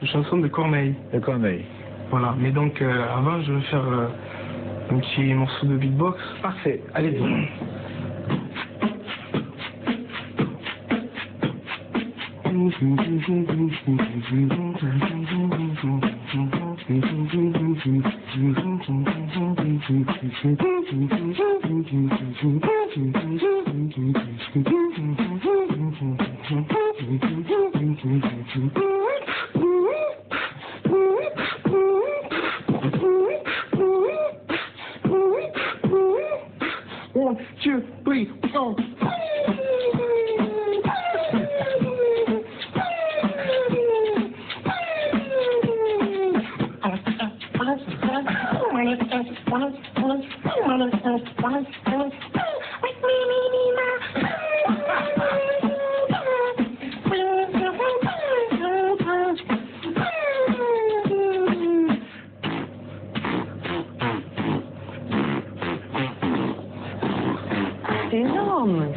Une chanson de Corneille. De Corneille. Voilà, mais donc avant je vais faire un petit morceau de beatbox. Parfait, Allez-y. One, two, three, four. C'est énorme.